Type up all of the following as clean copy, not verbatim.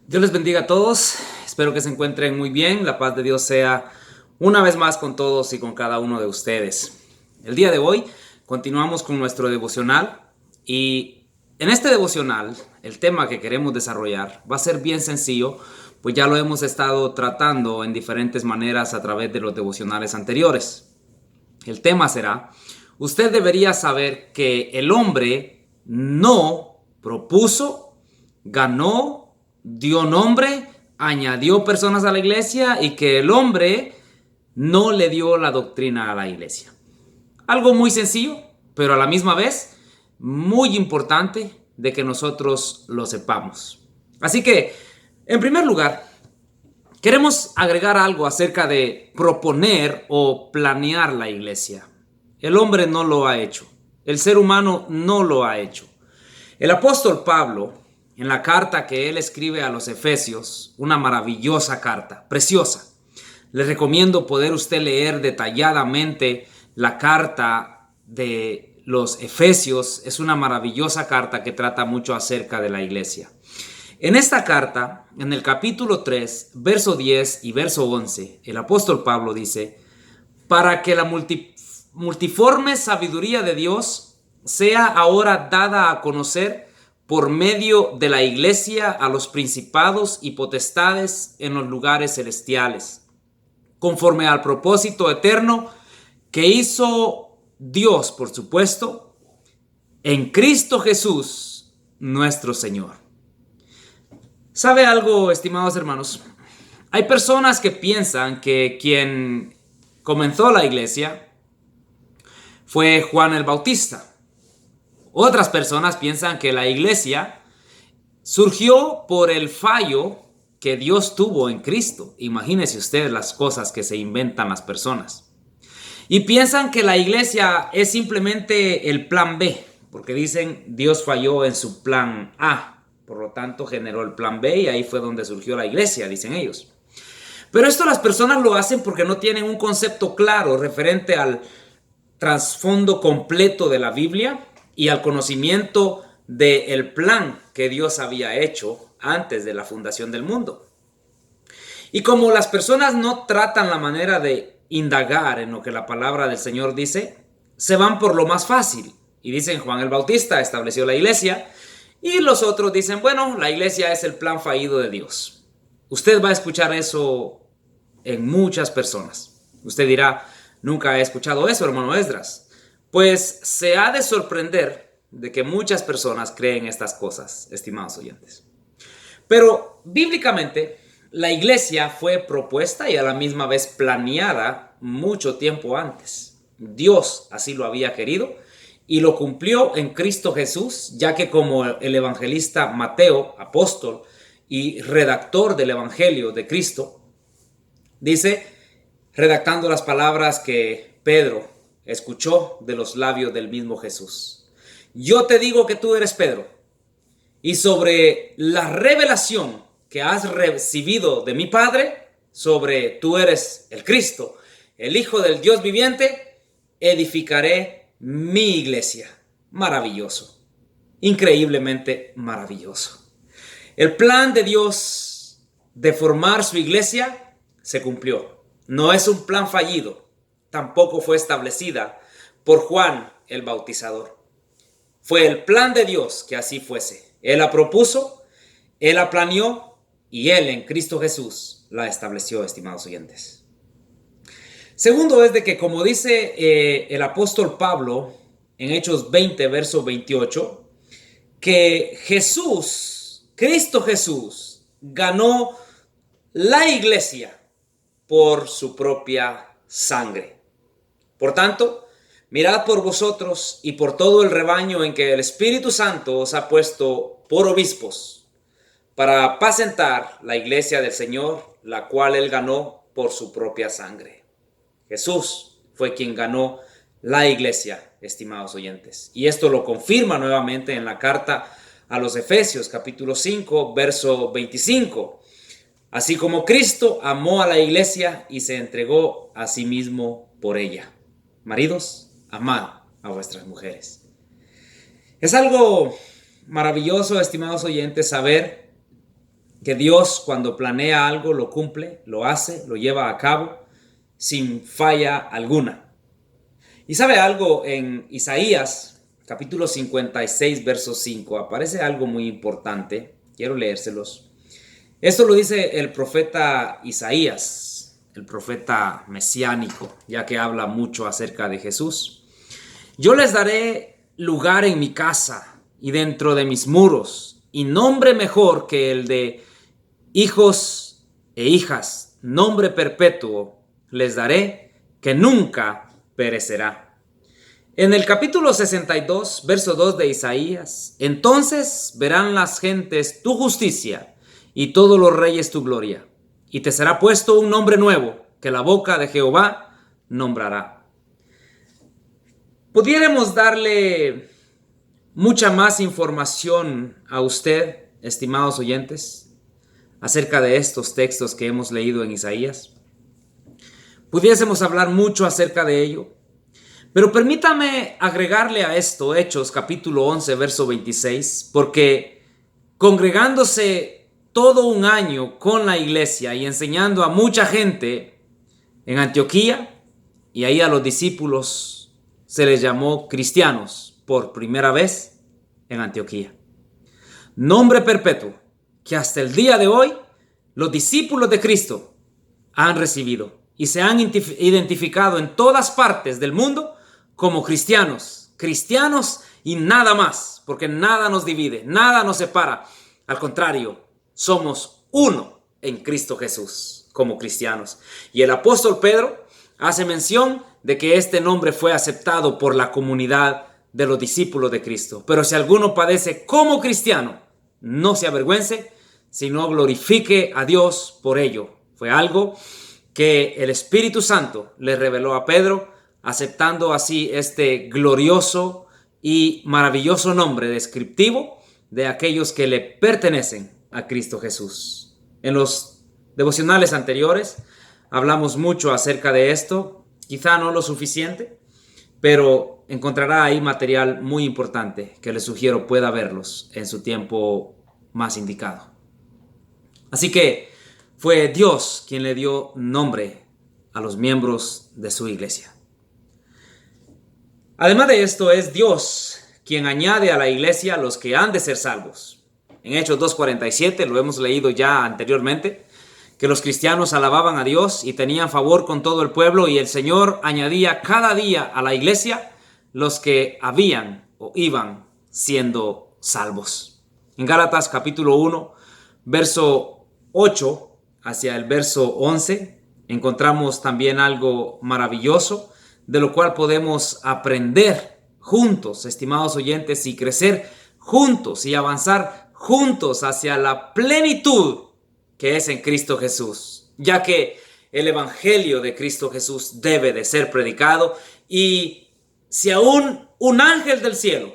Dios les bendiga a todos, espero que se encuentren muy bien, la paz de Dios sea una vez más con todos y con cada uno de ustedes. El día de hoy continuamos con nuestro devocional y en este devocional el tema que queremos desarrollar va a ser bien sencillo, pues ya lo hemos estado tratando en diferentes maneras a través de los devocionales anteriores. El tema será: usted debería saber que el hombre no propuso, ganó, dio nombre, añadió personas a la iglesia y que el hombre no le dio la doctrina a la iglesia. Algo muy sencillo, pero a la misma vez muy importante de que nosotros lo sepamos. Así que, en primer lugar, queremos agregar algo acerca de proponer o planear la iglesia. El hombre no lo ha hecho. El ser humano no lo ha hecho. El apóstol Pablo, en la carta que él escribe a los Efesios, una maravillosa carta, preciosa. Les recomiendo poder usted leer detalladamente la carta de los Efesios. Es una maravillosa carta que trata mucho acerca de la iglesia. En esta carta, en el capítulo 3, verso 10 y verso 11, el apóstol Pablo dice: para que la multiforme sabiduría de Dios sea ahora dada a conocer por medio de la iglesia a los principados y potestades en los lugares celestiales, conforme al propósito eterno que hizo Dios, por supuesto, en Cristo Jesús, nuestro Señor. ¿Sabe algo, estimados hermanos? Hay personas que piensan que quien comenzó la iglesia fue Juan el Bautista. Otras personas piensan que la iglesia surgió por el fallo que Dios tuvo en Cristo. Imagínense ustedes las cosas que se inventan las personas. Y piensan que la iglesia es simplemente el plan B, porque dicen Dios falló en su plan A. Por lo tanto, generó el plan B y ahí fue donde surgió la iglesia, dicen ellos. Pero esto las personas lo hacen porque no tienen un concepto claro referente al trasfondo completo de la Biblia y al conocimiento del plan que Dios había hecho antes de la fundación del mundo. Y como las personas no tratan la manera de indagar en lo que la palabra del Señor dice, se van por lo más fácil. Y dicen Juan el Bautista estableció la iglesia. Y los otros dicen, bueno, la iglesia es el plan fallido de Dios. Usted va a escuchar eso en muchas personas. Usted dirá, nunca he escuchado eso, hermano Esdras. Pues se ha de sorprender de que muchas personas creen estas cosas, estimados oyentes. Pero bíblicamente, la iglesia fue propuesta y a la misma vez planeada mucho tiempo antes. Dios así lo había querido y lo cumplió en Cristo Jesús, ya que como el evangelista Mateo, apóstol y redactor del Evangelio de Cristo, dice, redactando las palabras que Pedro escuchó de los labios del mismo Jesús: yo te digo que tú eres Pedro, y sobre la revelación que has recibido de mi Padre, sobre tú eres el Cristo, el Hijo del Dios viviente, edificaré mi iglesia. Maravilloso, increíblemente maravilloso. El plan de Dios de formar su iglesia se cumplió. No es un plan fallido, tampoco fue establecida por Juan el Bautizador. Fue el plan de Dios que así fuese. Él la propuso, Él la planeó y Él en Cristo Jesús la estableció, estimados oyentes. Segundo es de que, como dice el apóstol Pablo en Hechos 20, verso 28, que Jesús, Cristo Jesús, ganó la iglesia por su propia sangre. Por tanto, mirad por vosotros y por todo el rebaño en que el Espíritu Santo os ha puesto por obispos, para apacentar la iglesia del Señor, la cual Él ganó por su propia sangre. Jesús fue quien ganó la iglesia, estimados oyentes. Y esto lo confirma nuevamente en la carta a los Efesios, capítulo 5, verso 25. Así como Cristo amó a la iglesia y se entregó a sí mismo por ella. Maridos, amad a vuestras mujeres. Es algo maravilloso, estimados oyentes, saber que Dios cuando planea algo lo cumple, lo hace, lo lleva a cabo sin falla alguna. Y sabe algo, en Isaías capítulo 56 verso 5 aparece algo muy importante. Quiero leérselos. Esto lo dice el profeta Isaías, el profeta mesiánico, ya que habla mucho acerca de Jesús. Yo les daré lugar en mi casa y dentro de mis muros, y nombre mejor que el de hijos e hijas, nombre perpetuo les daré que nunca perecerá. En el capítulo 62, verso 2 de Isaías, entonces verán las gentes tu justicia y todos los reyes tu gloria, y te será puesto un nombre nuevo que la boca de Jehová nombrará. Pudiéramos darle mucha más información a usted, estimados oyentes, acerca de estos textos que hemos leído en Isaías. Pudiésemos hablar mucho acerca de ello, pero permítame agregarle a esto Hechos capítulo 11, verso 26, porque congregándose todo un año con la iglesia y enseñando a mucha gente en Antioquía, y ahí a los discípulos se les llamó cristianos por primera vez en Antioquía. Nombre perpetuo que hasta el día de hoy los discípulos de Cristo han recibido y se han identificado en todas partes del mundo como cristianos, cristianos y nada más, porque nada nos divide, nada nos separa. Al contrario, somos uno en Cristo Jesús como cristianos. Y el apóstol Pedro hace mención de que este nombre fue aceptado por la comunidad de los discípulos de Cristo. Pero si alguno padece como cristiano, no se avergüence, sino glorifique a Dios por ello. Fue algo que el Espíritu Santo le reveló a Pedro, aceptando así este glorioso y maravilloso nombre descriptivo de aquellos que le pertenecen a Cristo Jesús. En los devocionales anteriores hablamos mucho acerca de esto, quizá no lo suficiente, pero encontrará ahí material muy importante que le sugiero pueda verlos en su tiempo más indicado. Así que fue Dios quien le dio nombre a los miembros de su iglesia. Además de esto, es Dios quien añade a la iglesia los que han de ser salvos. En Hechos 2:47, lo hemos leído ya anteriormente, que los cristianos alababan a Dios y tenían favor con todo el pueblo, y el Señor añadía cada día a la iglesia los que habían o iban siendo salvos. En Gálatas capítulo 1, verso 8 hacia el verso 11, encontramos también algo maravilloso, de lo cual podemos aprender juntos, estimados oyentes, y crecer juntos y avanzar juntos hacia la plenitud que es en Cristo Jesús, ya que el evangelio de Cristo Jesús debe de ser predicado, y si aún un ángel del cielo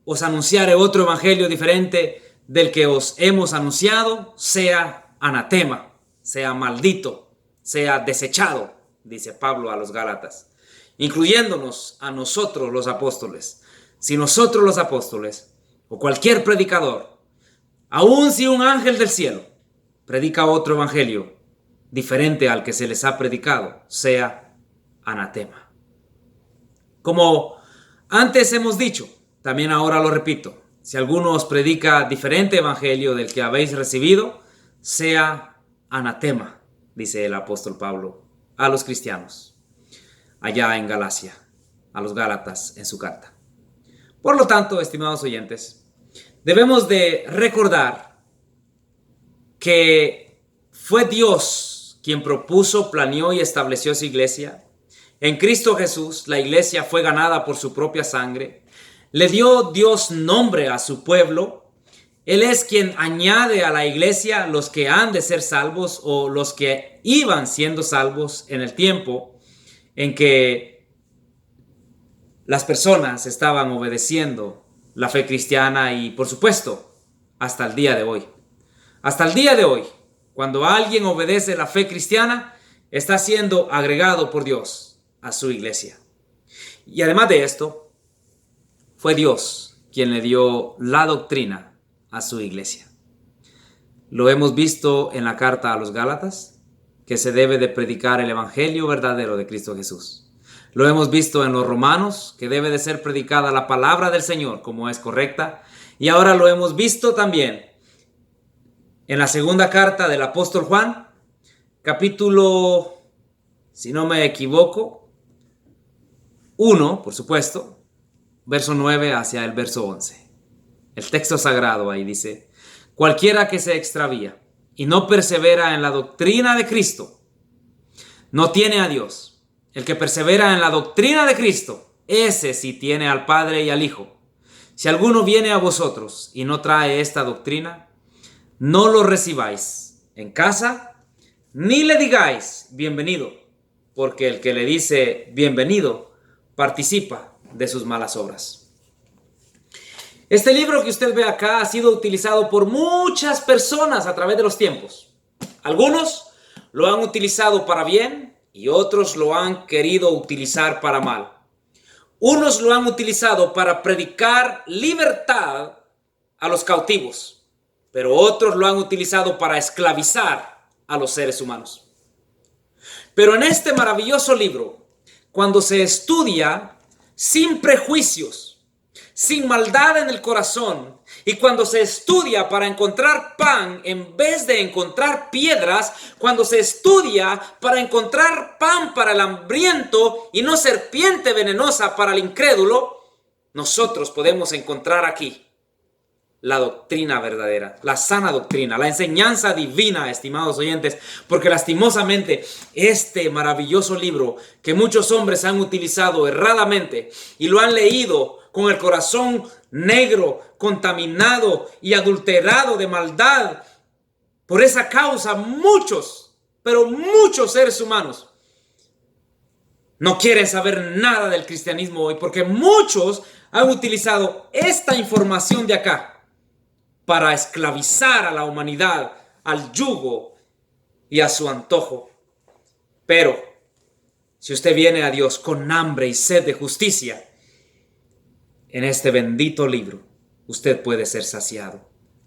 os anunciare otro evangelio diferente del que os hemos anunciado, sea anatema, sea maldito, sea desechado, dice Pablo a los Gálatas, incluyéndonos a nosotros los apóstoles. Si nosotros los apóstoles o cualquier predicador, aun si un ángel del cielo predica otro evangelio diferente al que se les ha predicado, sea anatema. Como antes hemos dicho, también ahora lo repito, si alguno os predica diferente evangelio del que habéis recibido, sea anatema, dice el apóstol Pablo a los cristianos allá en Galacia, a los Gálatas en su carta. Por lo tanto, estimados oyentes, debemos de recordar que fue Dios quien propuso, planeó y estableció su iglesia. En Cristo Jesús, la iglesia fue ganada por su propia sangre. Le dio Dios nombre a su pueblo. Él es quien añade a la iglesia los que han de ser salvos o los que iban siendo salvos en el tiempo en que las personas estaban obedeciendo la fe cristiana, y por supuesto hasta el día de hoy. Hasta el día de hoy, cuando alguien obedece la fe cristiana, está siendo agregado por Dios a su iglesia. Y además de esto, fue Dios quien le dio la doctrina a su iglesia. Lo hemos visto en la carta a los Gálatas, que se debe de predicar el evangelio verdadero de Cristo Jesús. Lo hemos visto en los Romanos, que debe de ser predicada la palabra del Señor como es correcta. Y ahora lo hemos visto también en la segunda carta del apóstol Juan, capítulo, si no me equivoco, 1, por supuesto, verso 9 hacia el verso 11. El texto sagrado ahí dice: cualquiera que se extravía y no persevera en la doctrina de Cristo, no tiene a Dios. El que persevera en la doctrina de Cristo, ese sí tiene al Padre y al Hijo. Si alguno viene a vosotros y no trae esta doctrina, no lo recibáis en casa, ni le digáis bienvenido, porque el que le dice bienvenido participa de sus malas obras. Este libro que usted ve acá ha sido utilizado por muchas personas a través de los tiempos. Algunos lo han utilizado para bien y otros lo han querido utilizar para mal. Unos lo han utilizado para predicar libertad a los cautivos, pero otros lo han utilizado para esclavizar a los seres humanos. Pero en este maravilloso libro, cuando se estudia sin prejuicios, sin maldad en el corazón, y cuando se estudia para encontrar pan en vez de encontrar piedras, cuando se estudia para encontrar pan para el hambriento y no serpiente venenosa para el incrédulo, nosotros podemos encontrar aquí la doctrina verdadera, la sana doctrina, la enseñanza divina, estimados oyentes, porque lastimosamente este maravilloso libro que muchos hombres han utilizado erradamente y lo han leído con el corazón negro, contaminado y adulterado de maldad, por esa causa muchos, pero muchos seres humanos no quieren saber nada del cristianismo hoy, porque muchos han utilizado esta información de acá para esclavizar a la humanidad al yugo y a su antojo. Pero si usted viene a Dios con hambre y sed de justicia, en este bendito libro usted puede ser saciado.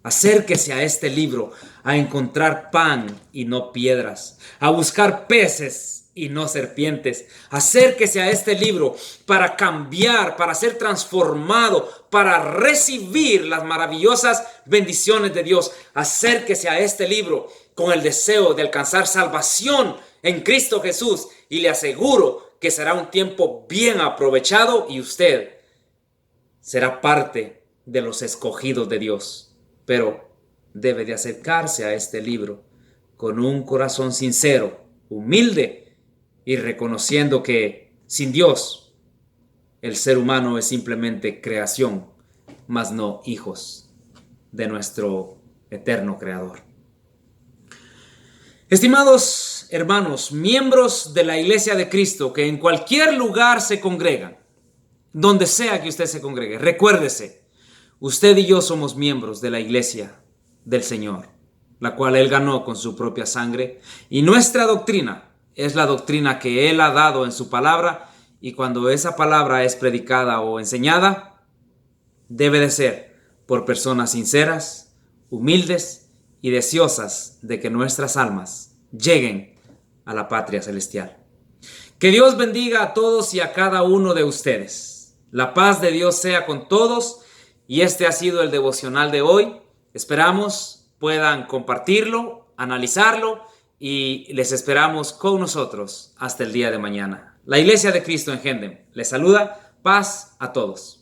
Acérquese a este libro a encontrar pan y no piedras, a buscar peces y no serpientes. Acérquese a este libro para cambiar, para ser transformado, para recibir las maravillosas bendiciones de Dios. Acérquese a este libro con el deseo de alcanzar salvación en Cristo Jesús, y le aseguro que será un tiempo bien aprovechado y usted será parte de los escogidos de Dios. Pero debe de acercarse a este libro con un corazón sincero, humilde y reconociendo que sin Dios el ser humano es simplemente creación, mas no hijos de nuestro eterno Creador. Estimados hermanos, miembros de la Iglesia de Cristo que en cualquier lugar se congregan, donde sea que usted se congregue, recuérdese, usted y yo somos miembros de la Iglesia del Señor, la cual Él ganó con su propia sangre, y nuestra doctrina es la doctrina que Él ha dado en su palabra, y cuando esa palabra es predicada o enseñada, debe de ser por personas sinceras, humildes y deseosas de que nuestras almas lleguen a la patria celestial. Que Dios bendiga a todos y a cada uno de ustedes. La paz de Dios sea con todos, y este ha sido el devocional de hoy. Esperamos puedan compartirlo, analizarlo, y les esperamos con nosotros hasta el día de mañana. La Iglesia de Cristo en Hendem les saluda. Paz a todos.